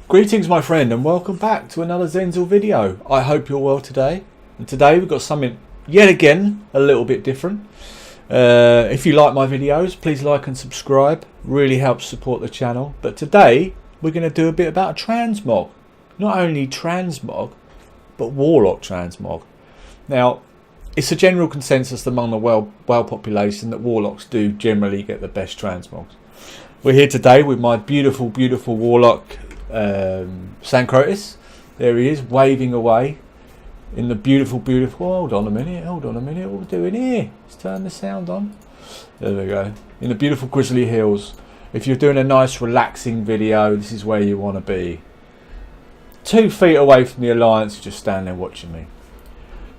Greetings my friend and welcome back to another Zenzul video. I hope you're well today. And today we've got something yet again a little bit different. If you like my videos, please like and subscribe. Really helps support the channel. But today we're going to do a bit about a transmog. Not only transmog, but Warlock Transmog. Now, it's a general consensus among the WoW population that Warlocks do generally get the best transmogs. We're here today with my beautiful Warlock Sancrotis. There he is, waving away in the beautiful hold on a minute, what are we doing here? Let's turn the sound on. There we go. In the beautiful grizzly hills. If you're doing a nice relaxing video, this is where you want to be. 2 feet away from the Alliance, just stand there watching me.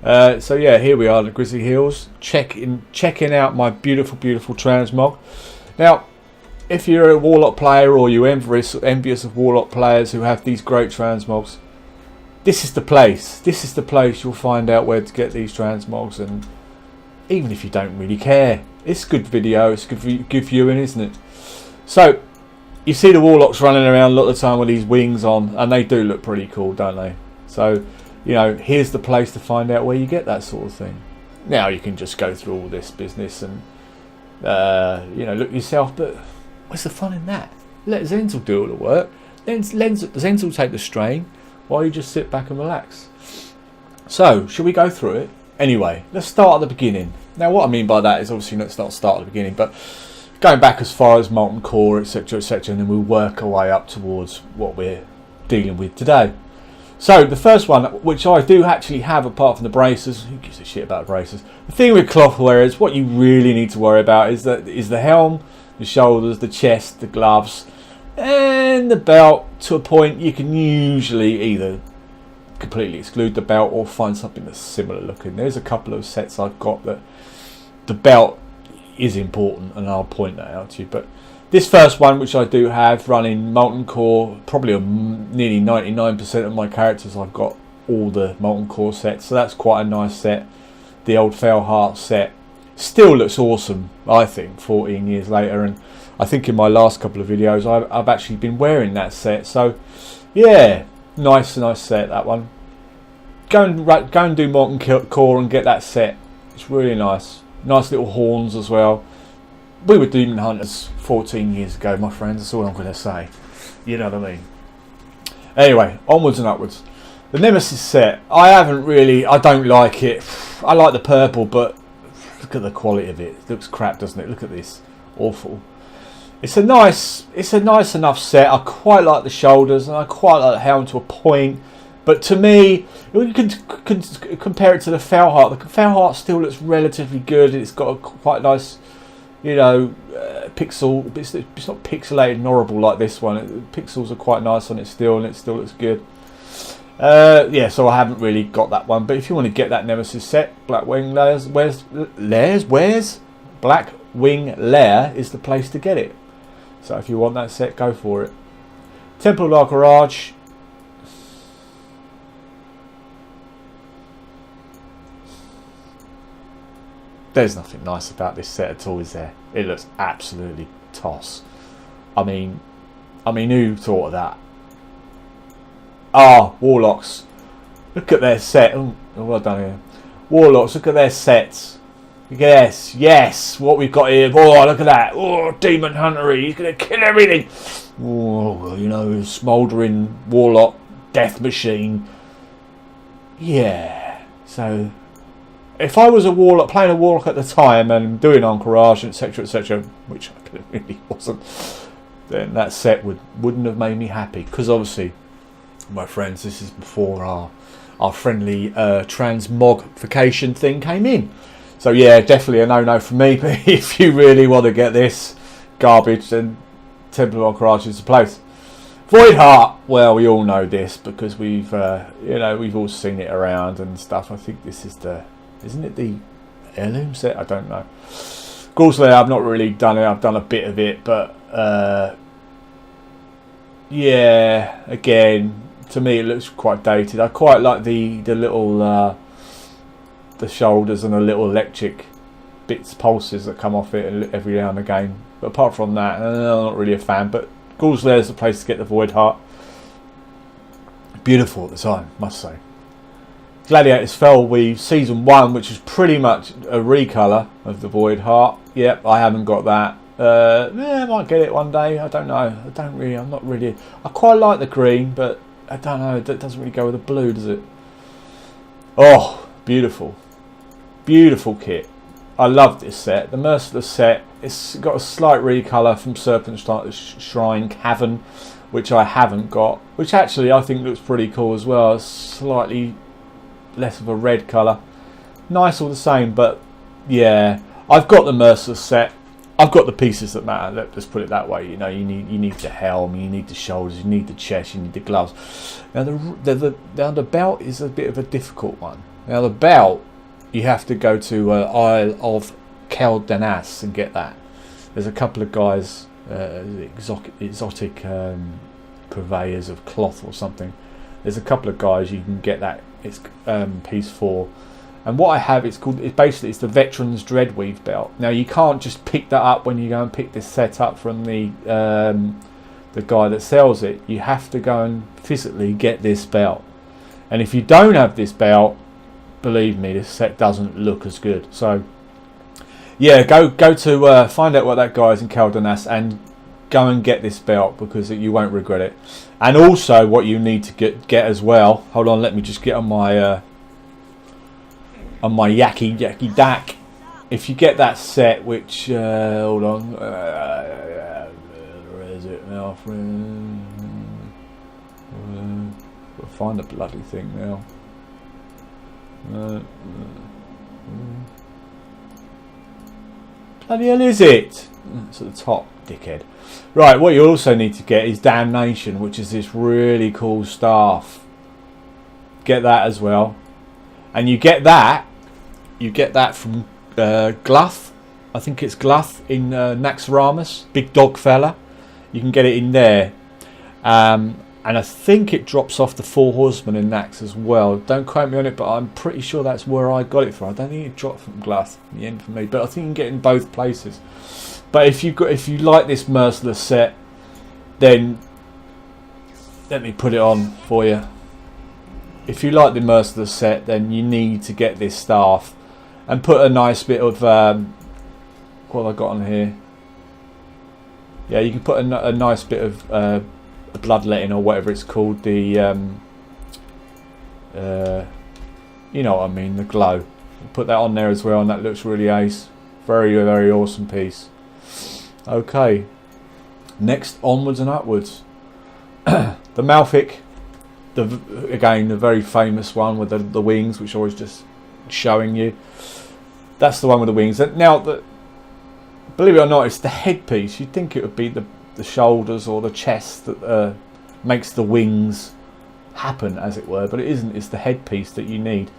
So yeah, here we are, the grizzly hills, checking out my beautiful transmog. Now, if you're a Warlock player or you're envious of Warlock players who have these great transmogs, this is the place. This is the place you'll find out where to get these transmogs. And even if you don't really care, it's good video, it's good viewing, isn't it? So, you see the Warlocks running around a lot of the time with these wings on, and they do look pretty cool, don't they? So, you know, here's the place to find out where you get that sort of thing. Now you can just go through all this business and, you know, look yourself, but what's the fun in that? Let Zenzul do all the work. Then Zenzul take the strain while you just sit back and relax. So, shall we go through it? Anyway, let's start at the beginning. Now, what I mean by that is obviously not start at the beginning, but going back as far as Molten Core, etc., etc., and then we'll work our way up towards what we're dealing with today. So, the first one, which I do actually have apart from the bracers, who gives a shit about bracers? The thing with cloth wearers, what you really need to worry about is the helm, the shoulders, the chest, the gloves, and the belt. To a point, you can usually either completely exclude the belt or find something that's similar looking. There's a couple of sets I've got that the belt is important, and I'll point that out to you. But this first one, which I do have running Molten Core, probably nearly 99% of my characters, I've got all the Molten Core sets, so that's quite a nice set. The old Felheart set still looks awesome, I think, 14 years later, and I think in my last couple of videos I've actually been wearing that set. So yeah, nice set, that one. Go and do Molten Core and get that set. It's really nice. Nice little horns as well. We were demon hunters 14 years ago, my friends. That's all I'm going to say. You know what I mean? Anyway, onwards and upwards. The Nemesis Set. I don't like it. I like the purple, but look at the quality of it. It looks crap, doesn't it? Look at this. Awful. It's a nice enough set. I quite like the shoulders, and I quite like the helm to a point. But to me, you can compare it to the Felheart. The Felheart still looks relatively good. It's got a quite nice, you know, pixel. It's not pixelated and horrible like this one. Pixels are quite nice on it still, and it still looks good. Yeah, so I haven't really got that one. But if you want to get that Nemesis Set, Black Wing Layers, Black Wing Lair is the place to get it. So if you want that set, go for it. Temple of Arcarage. There's nothing nice about this set at all, is there? It looks absolutely toss. I mean, who thought of that? Ah, Warlocks. Look at their set. Oh, well done here. Warlocks, look at their sets. Yes, what we've got here. Oh, look at that. Oh, Demon Huntery. He's going to kill everything. Oh, you know, smouldering Warlock Death Machine. Yeah. So, if I was a Warlock, playing a Warlock at the time and doing Encourage, etc., which I really wasn't, then that set wouldn't have made me happy. Because obviously, my friends, this is before our friendly Transmogrification thing came in. So yeah, definitely a no-no for me. But if you really want to get this garbage, then Temple of Anchorage is the place. Void Heart. Well, we all know this because we've all seen it around and stuff. I think this is isn't it the heirloom set? I don't know. Gauslayer, I've not really done it. I've done a bit of it, but yeah, again, to me it looks quite dated. I quite like the little the shoulders and the little electric pulses that come off it every now and again. But apart from that, I'm not really a fan. But Gauslayer is the place to get the Void Heart. Beautiful at the time, must say. Gladiator's Fell Weave Season 1, which is pretty much a recolour of the Void Heart. Yep, I haven't got that. Yeah, I might get it one day. I don't know. I'm not really. I quite like the green, but I don't know. That doesn't really go with the blue, does it? Oh, beautiful. Beautiful kit. I love this set. The Merciless Set. It's got a slight recolour from Serpent Shrine Cavern, which I haven't got. Which actually I think looks pretty cool as well. It's slightly less of a red colour. Nice all the same, but yeah. I've got the Merciless Set. I've got the pieces that matter. Let's put it that way. You know, you need the helm, you need the shoulders, you need the chest, you need the gloves. Now the belt is a bit of a difficult one. Now the belt, you have to go to Isle of Keldanas and get that. There's a couple of guys, exotic purveyors of cloth or something. There's a couple of guys you can get that. It's piece 4. And what I have, it's basically the Veterans Dreadweave belt. Now you can't just pick that up when you go and pick this set up from the guy that sells it. You have to go and physically get this belt. And if you don't have this belt, believe me, this set doesn't look as good. So yeah, go to find out what that guy is in Keldanas and go and get this belt, because you won't regret it. And also what you need to get as well. Hold on, let me just get on my Yaki Dak. If you get that set, which hold on, where is it now? I'll find the bloody thing now. Bloody hell is it? It's at the top, dickhead. Right, what you also need to get is Damnation, which is this really cool staff. Get that as well. And you get that from Gluth. I think it's Gluth in Naxxramas, big dog fella. You can get it in there. And I think it drops off the 4 Horsemen in Nax as well. Don't quote me on it, but I'm pretty sure that's where I got it from. I don't think it dropped from Gluth in the end for me, but I think you can get it in both places. But if you like this Merciless set, then let me put it on for you. If you like the Merciless set, then you need to get this staff and put a nice bit of what have I got on here? Yeah, you can put a nice bit of bloodletting or whatever it's called. The you know what I mean, the glow. Put that on there as well, and that looks really ace. Very, very awesome piece. Okay, next, onwards and upwards. The Malfic, again the very famous one with the wings, which I was just showing you. That's the one with the wings. Now, believe it or not, it's the headpiece. You'd think it would be the shoulders or the chest that makes the wings happen, as it were, but it isn't. It's the headpiece that you need.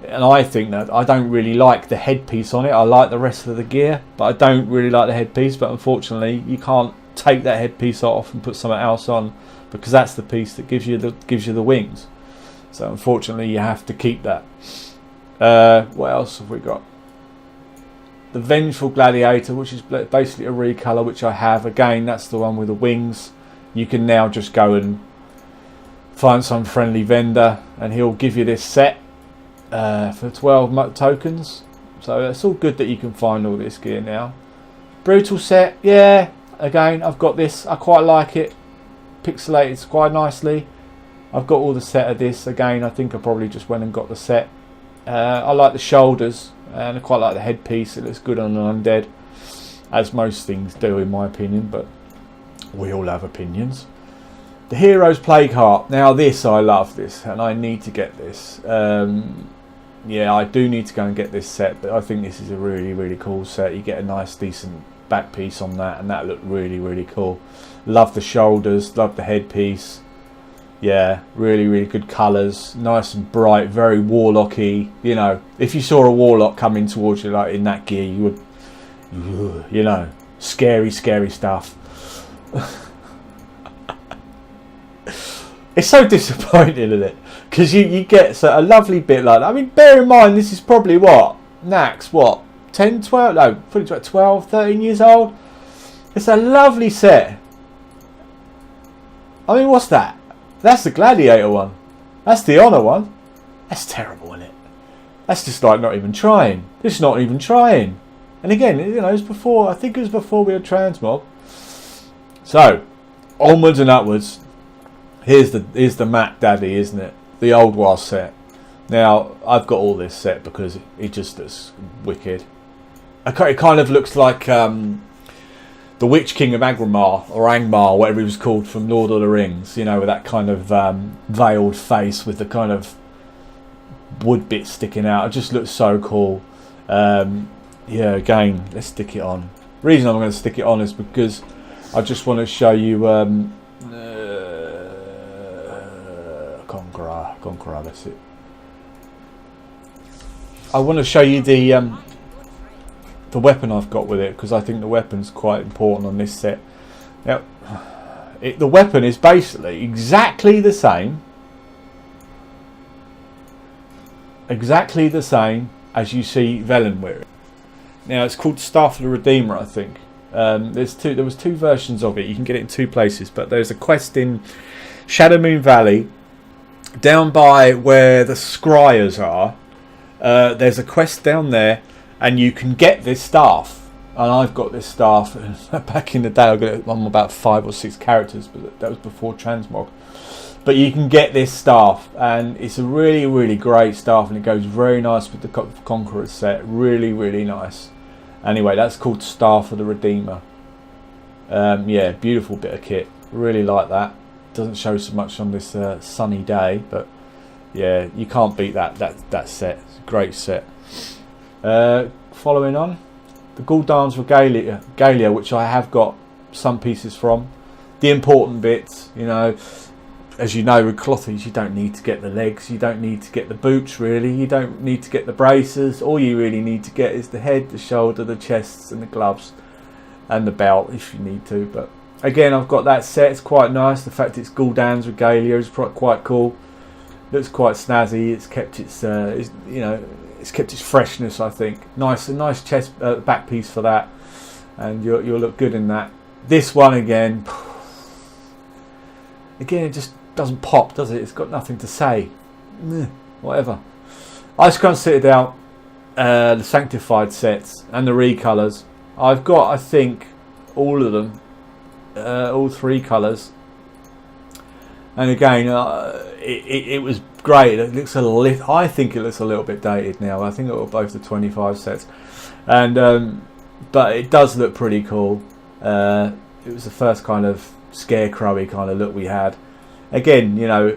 And I think that I don't really like the headpiece on it. I like the rest of the gear, but I don't really like the headpiece. But unfortunately, you can't take that headpiece off and put something else on, because that's the piece that gives you the wings. So unfortunately, you have to keep that. What else have we got? The Vengeful Gladiator, which is basically a recolor, which I have. Again, that's the one with the wings. You can now just go and find some friendly vendor, and he'll give you this set. For 12 tokens, so it's all good that you can find all this gear now. Brutal set, yeah. Again, I've got this. I quite like it. Pixelated quite nicely. I've got all the set of this. Again, I think I probably just went and got the set. I like the shoulders, and I quite like the headpiece. It looks good on an undead, as most things do, in my opinion. But we all have opinions. The Hero's Plague Heart. Now this, I love this, and I need to get this. Yeah, I do need to go and get this set, but I think this is a really, really cool set. You get a nice, decent back piece on that, and that looked really, really cool. Love the shoulders, love the headpiece. Yeah, really, really good colours. Nice and bright, very warlocky. You know, if you saw a warlock coming towards you like in that gear, you would, you know, scary, scary stuff. It's so disappointing, isn't it? Because you get a lovely bit like that. I mean, bear in mind, this is probably what? Nax, what? 10, 12? No, pretty much 12, 13 years old? It's a lovely set. I mean, what's that? That's the Gladiator one. That's the Honor one. That's terrible, isn't it? That's just like not even trying. It's not even trying. And again, you know, it was before. I think it was before we had Transmog. So, onwards and upwards. Here's the Mac Daddy, isn't it? The old WoW set. Now, I've got all this set because it just looks wicked. It kind of looks like the Witch King of Angmar, or Angmar, whatever he was called from Lord of the Rings. You know, with that kind of veiled face with the kind of wood bit sticking out. It just looks so cool. Yeah, again, let's stick it on. The reason I'm going to stick it on is because I just want to show you Conqueror, that's it. I want to show you the weapon I've got with it, because I think the weapon's quite important on this set. Now, the weapon is basically exactly the same as you see Velen wearing. Now, it's called Staff of the Redeemer, I think. There was two versions of it. You can get it in two places, but there's a quest in Shadowmoon Valley, down by where the Scryers are. There's a quest down there, and you can get this staff. And I've got this staff. Back in the day, I got it on about 5 or 6 characters, but that was before Transmog. But you can get this staff, and it's a really, really great staff, and it goes very nice with the Conqueror set. Really, really nice. Anyway, that's called Staff of the Redeemer. Yeah, beautiful bit of kit. Really like that. Doesn't show so much on this sunny day, but yeah, you can't beat that set. It's a great set. Following on, the Gul'dan's Regalia, which I have got some pieces from. The important bits, you know. As you know, with clothies, you don't need to get the legs, you don't need to get the boots, really, you don't need to get the braces. All you really need to get is the head, the shoulder, the chests, and the gloves, and the belt if you need to. But again, I've got that set. It's quite nice. The fact it's Gul'dan's Regalia is quite cool. Looks quite snazzy. It's kept it's kept its freshness, I think. A nice chest back piece for that, and you'll look good in that. This one again, it just doesn't pop, does it? It's got nothing to say. Whatever. Ice Crown Citadel, the Sanctified sets, and the recolours. I've got, I think, all of them, all 3 colours. And again, it was great. It looks I think it looks a little bit dated now. I think it were both the 25 sets, and but it does look pretty cool. It was the first kind of scarecrowy kind of look we had. Again, you know,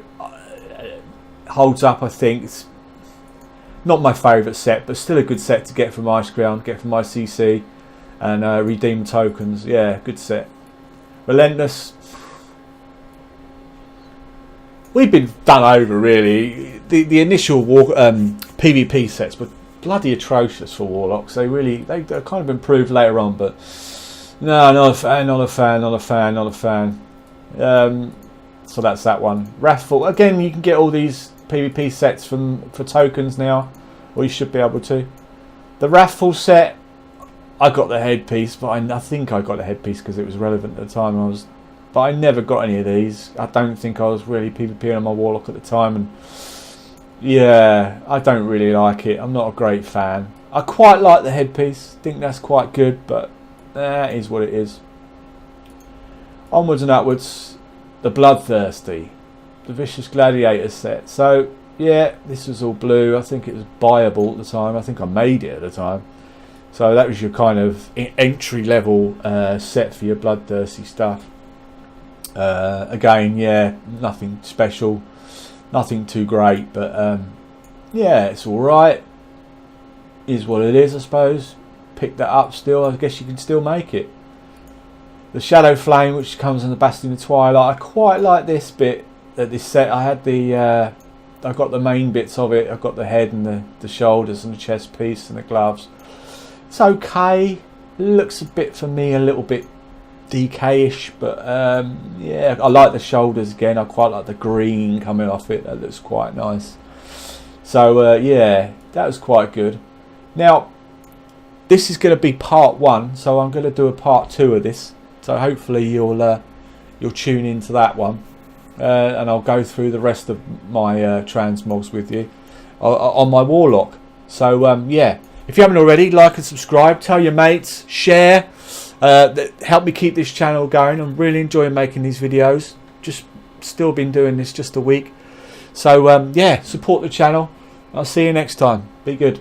holds up. I think it's not my favourite set, but still a good set to get from Iceground, get from ICC, and redeem tokens. Yeah, good set. Relentless. We've been done over, really. The initial PvP sets were bloody atrocious for Warlocks. They kind of improved later on, but no, not a fan. So that's that one. Wrathful. Again, you can get all these PvP sets for tokens now, or you should be able to. The Wrathful set, I got the headpiece, but I think I got the headpiece because it was relevant at the time. But I never got any of these. I don't think I was really PvPing on my Warlock at the time, and yeah, I don't really like it. I'm not a great fan. I quite like the headpiece. Think that's quite good, but that is what it is. Onwards and upwards. The Bloodthirsty, the Vicious Gladiator set. So yeah, this was all blue. I think it was buyable at the time. I think I made it at the time. So that was your kind of entry level set for your Bloodthirsty stuff. Again, yeah, nothing special, nothing too great, but yeah, it's all right. Is what it is, I suppose. Pick that up still. I guess you can still make it. The Shadow Flame, which comes in the Bastion of Twilight. I quite like this bit at this set. I had I got the main bits of it. I've got the head and the shoulders and the chest piece and the gloves. It's okay. It looks a bit, for me, a little bit DK-ish, but yeah, I like the shoulders again. I quite like the green coming off it. That looks quite nice. So yeah, that was quite good. Now, this is going to be part 1, so I'm going to do a part 2 of this. So hopefully you'll tune into that one. and I'll go through the rest of my transmogs with you on my Warlock. So yeah, if you haven't already, like and subscribe, tell your mates, share, help me keep this channel going. I'm really enjoying making these videos. Just still been doing this just a week. So yeah, support the channel. I'll see you next time. Be good.